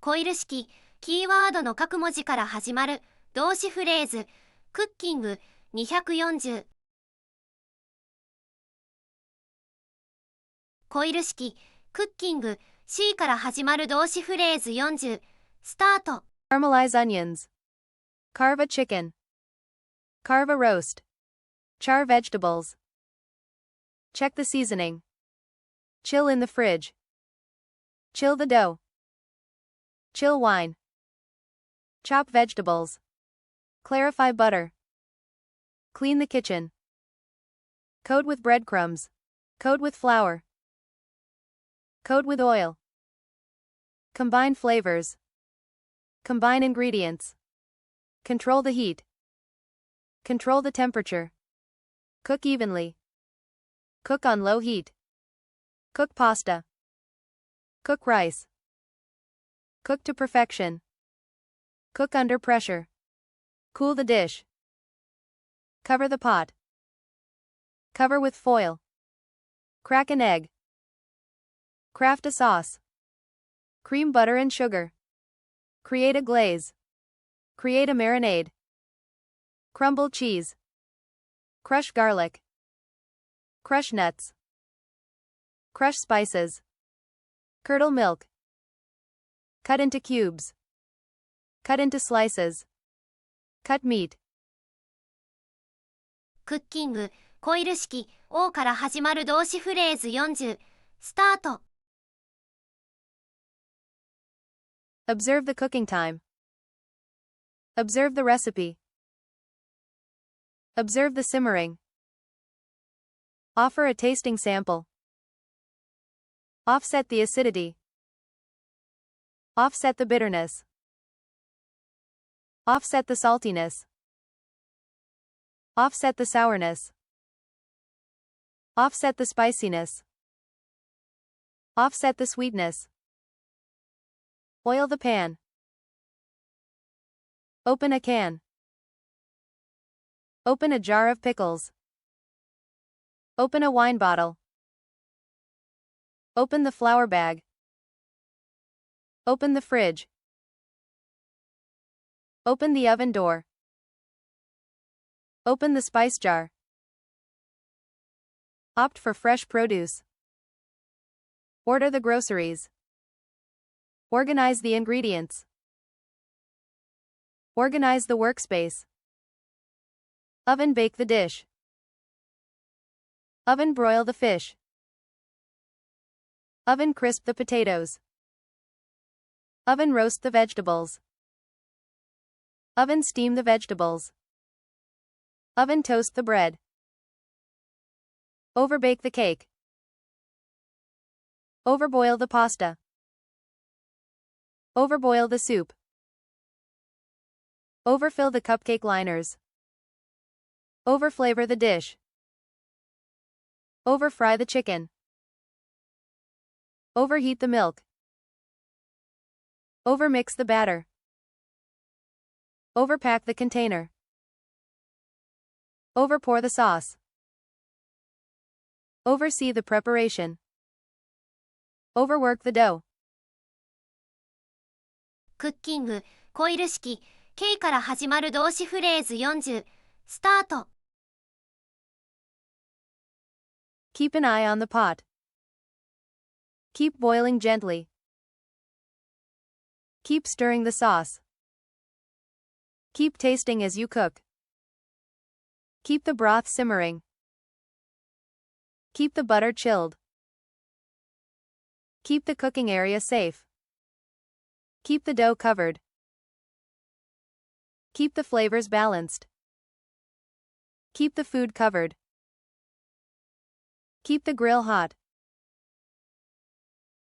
コイル式、キーワードの各文字から始まる動詞フレーズ、クッキング240。コイル式、クッキング C から始まる動詞フレーズ40。スタート。Caramelize onions. Carve a chicken. Carve a roast. Char vegetables. Check the seasoning. Chill in the fridge. Chill the dough. Chill wine. Chop vegetables. Clarify butter. Clean the kitchen. Coat with breadcrumbs. Coat with flour. Coat with oil. Combine flavors. Combine ingredients. Control the heat. Control the temperature. Cook evenly. Cook on low heat. Cook pasta. Cook rice. Cook to perfection. Cook under pressure. Cool the dish. Cover the pot. Cover with foil. Crack an egg. Craft a sauce. Cream butter and sugar. Create a glaze. Create a marinade. Crumble cheese. Crush garlic. Crush nuts. Crush spices. Curdle milk. Cut into cubes. Cut into slices. Cut meat. クッキング、コイル式 O から始まる動詞フレーズ40。スタート。Observe the cooking time. Observe the recipe. Observe the simmering. Offer a tasting sample. Offset the acidity. Offset the bitterness. Offset the saltiness. Offset the sourness. Offset the spiciness. Offset the sweetness. Oil the pan. Open a can. Open a jar of pickles. Open a wine bottle. Open the flour bag. Open the fridge. Open the oven door. Open the spice jar. Opt for fresh produce. Order the groceries. Organize the ingredients. Organize the workspace. Oven bake the dish. Oven broil the fish. Oven crisp the potatoes. Oven roast the vegetables. Oven steam the vegetables. Oven toast the bread. Overbake the cake. Overboil the pasta. Overboil the soup. Overfill the cupcake liners. Overflavor the dish. Overfry the chicken. Overheat the milk. Overmix the batter. Overpack the container. Overpour the sauce. Oversee the preparation. Overwork the dough. クッキング、コイル式 K から始まる動詞フレーズ40。スタート。Keep an eye on the pot. Keep boiling gently. Keep stirring the sauce. Keep tasting as you cook. Keep the broth simmering. Keep the butter chilled. Keep the cooking area safe. Keep the dough covered. Keep the flavors balanced. Keep the food covered. Keep the grill hot.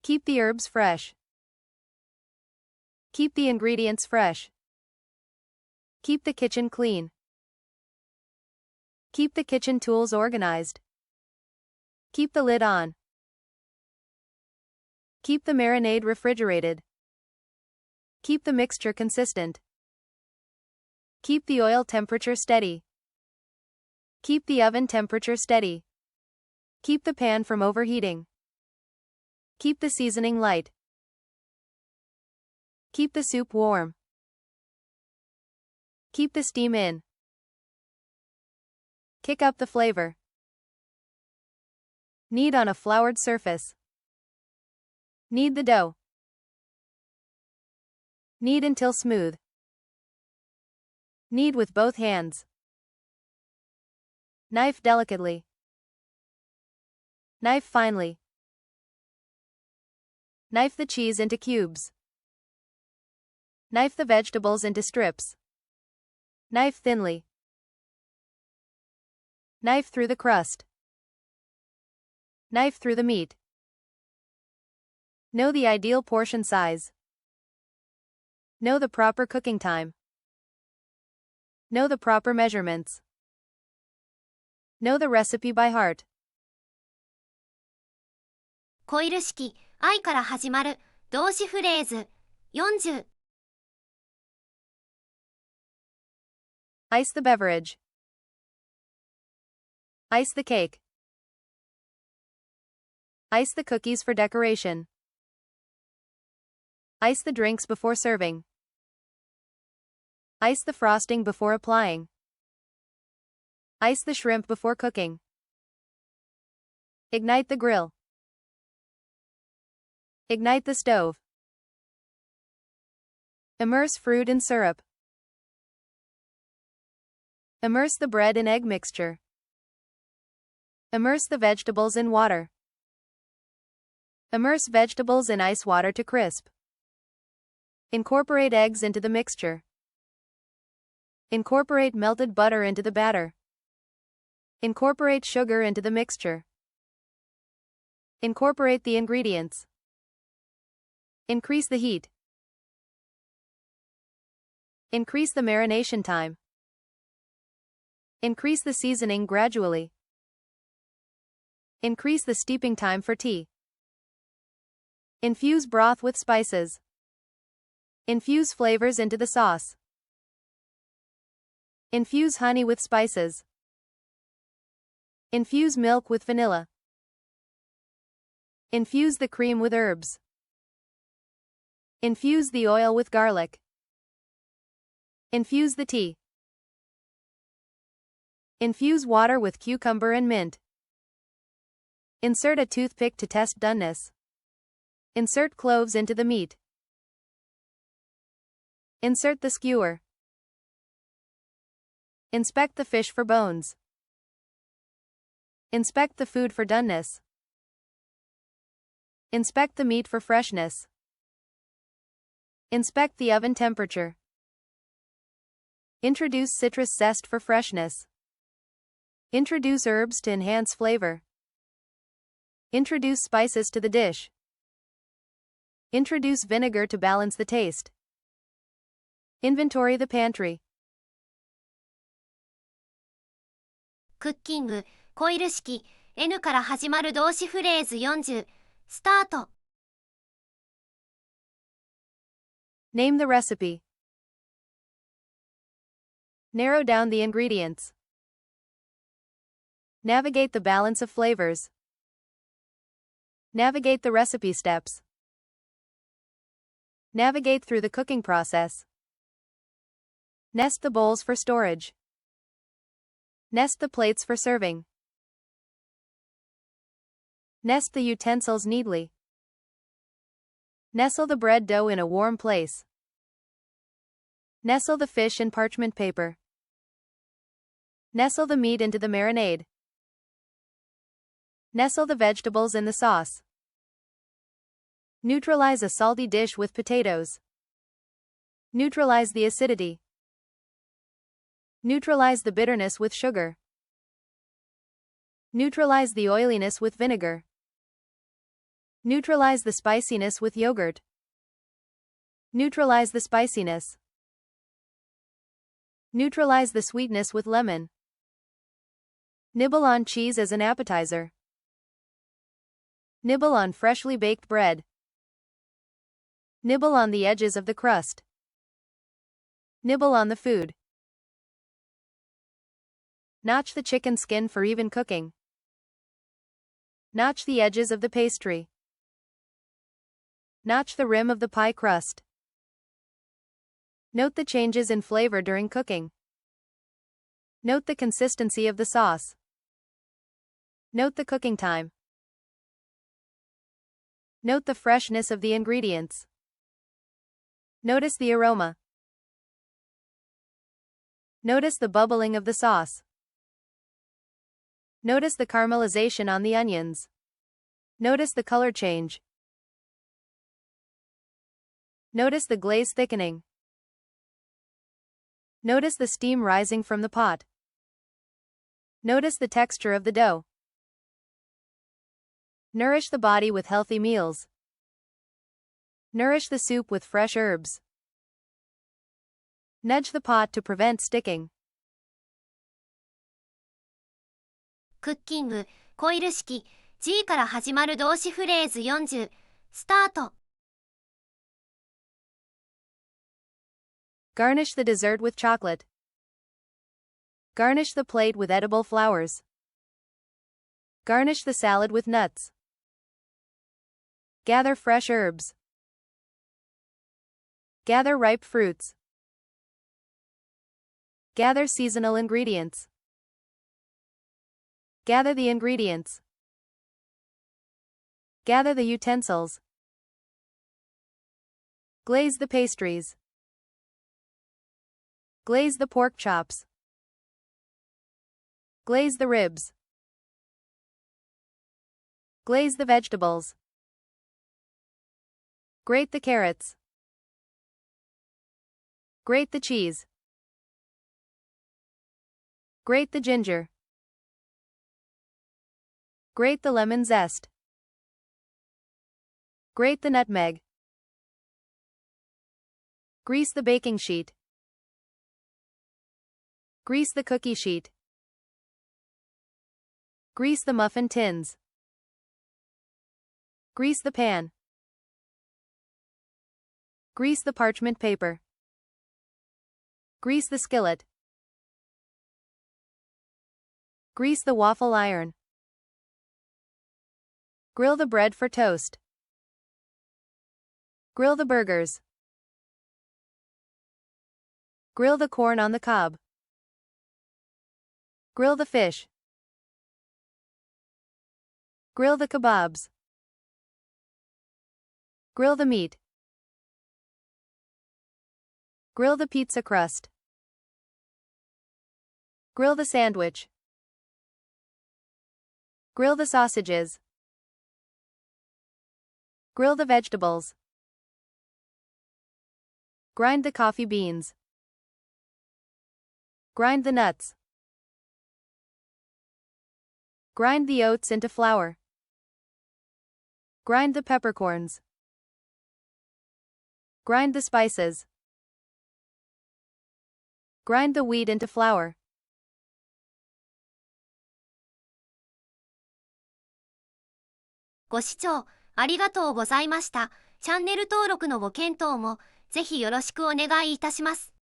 Keep the herbs fresh. Keep the ingredients fresh. Keep the kitchen clean. Keep the kitchen tools organized. Keep the lid on. Keep the marinade refrigerated. Keep the mixture consistent. Keep the oil temperature steady. Keep the oven temperature steady. Keep the pan from overheating. Keep the seasoning light. Keep the soup warm. Keep the steam in. Kick up the flavor. Knead on a floured surface. Knead the dough. Knead until smooth. Knead with both hands. Knife delicately. Knife finely. Knife the cheese into cubes. Knife the vegetables into strips. Knife thinly. Knife through the crust. Knife through the meat. Know the ideal portion size. Know the proper cooking time. Know the proper measurements. Know the recipe by heart. コイル式愛から始まる動詞フレーズ40。 Ice the beverage. Ice the cake. Ice the cookies for decoration. Ice the drinks before serving. Ice the frosting before applying. Ice the shrimp before cooking. Ignite the grill. Ignite the stove. Immerse fruit in syrup. Immerse the bread in egg mixture. Immerse the vegetables in water. Immerse vegetables in ice water to crisp. Incorporate eggs into the mixture. Incorporate melted butter into the batter. Incorporate sugar into the mixture. Incorporate the ingredients. Increase the heat. Increase the marination time. Increase the seasoning gradually. Increase the steeping time for tea. Infuse broth with spices. Infuse flavors into the sauce. Infuse honey with spices. Infuse milk with vanilla. Infuse the cream with herbs. Infuse the oil with garlic. Infuse the tea. Infuse water with cucumber and mint. Insert a toothpick to test doneness. Insert cloves into the meat. Insert the skewer. Inspect the fish for bones. Inspect the food for doneness. Inspect the meat for freshness. Inspect the oven temperature. Introduce citrus zest for freshness. Introduce herbs to enhance flavor. Introduce spices to the dish. Introduce vinegar to balance the taste. Inventory the pantry. クッキング、コイル式 N から始まる動詞フレーズ40。スタート。 Name the recipe. Narrow down the ingredients. Navigate the balance of flavors. Navigate the recipe steps. Navigate through the cooking process. Nest the bowls for storage. Nest the plates for serving. Nest the utensils neatly. Nestle the bread dough in a warm place. Nestle the fish in parchment paper. Nestle the meat into the marinade. Nestle the vegetables in the sauce. Neutralize a salty dish with potatoes. Neutralize the acidity. Neutralize the bitterness with sugar. Neutralize the oiliness with vinegar. Neutralize the spiciness with yogurt. Neutralize the spiciness. Neutralize the sweetness with lemon. Nibble on cheese as an appetizer. Nibble on freshly baked bread. Nibble on the edges of the crust. Nibble on the food. Notch the chicken skin for even cooking. Notch the edges of the pastry. Notch the rim of the pie crust. Note the changes in flavor during cooking. Note the consistency of the sauce. Note the cooking time. Note the freshness of the ingredients. Notice the aroma. Notice the bubbling of the sauce. Notice the caramelization on the onions. Notice the color change. Notice the glaze thickening. Notice the steam rising from the pot. Notice the texture of the dough. Nourish the body with healthy meals. Nourish the soup with fresh herbs. Nudge the pot to prevent sticking. クッキング、コイル式、G から始まる動詞フレーズ40、スタート。Garnish the dessert with chocolate. Garnish the plate with edible flowers. Garnish the salad with nuts. Gather fresh herbs. Gather ripe fruits. Gather seasonal ingredients. Gather the ingredients. Gather the utensils. Glaze the pastries. Glaze the pork chops. Glaze the ribs. Glaze the vegetables. Grate the carrots. Grate the cheese. Grate the ginger. Grate the lemon zest. Grate the nutmeg. Grease the baking sheet. Grease the cookie sheet. Grease the muffin tins. Grease the pan. Grease the parchment paper. Grease the skillet. Grease the waffle iron. Grill the bread for toast. Grill the burgers. Grill the corn on the cob. Grill the fish. Grill the kebabs. Grill the meat. Grill the pizza crust. Grill the sandwich. Grill the sausages. Grill the vegetables. Grind the coffee beans. Grind the nuts. Grind the oats into flour. Grind the peppercorns. Grind the spices. Grind the wheat into flour. ご視聴ありがとうございました。チャンネル登録のご検討もぜひよろしくお願いいたします。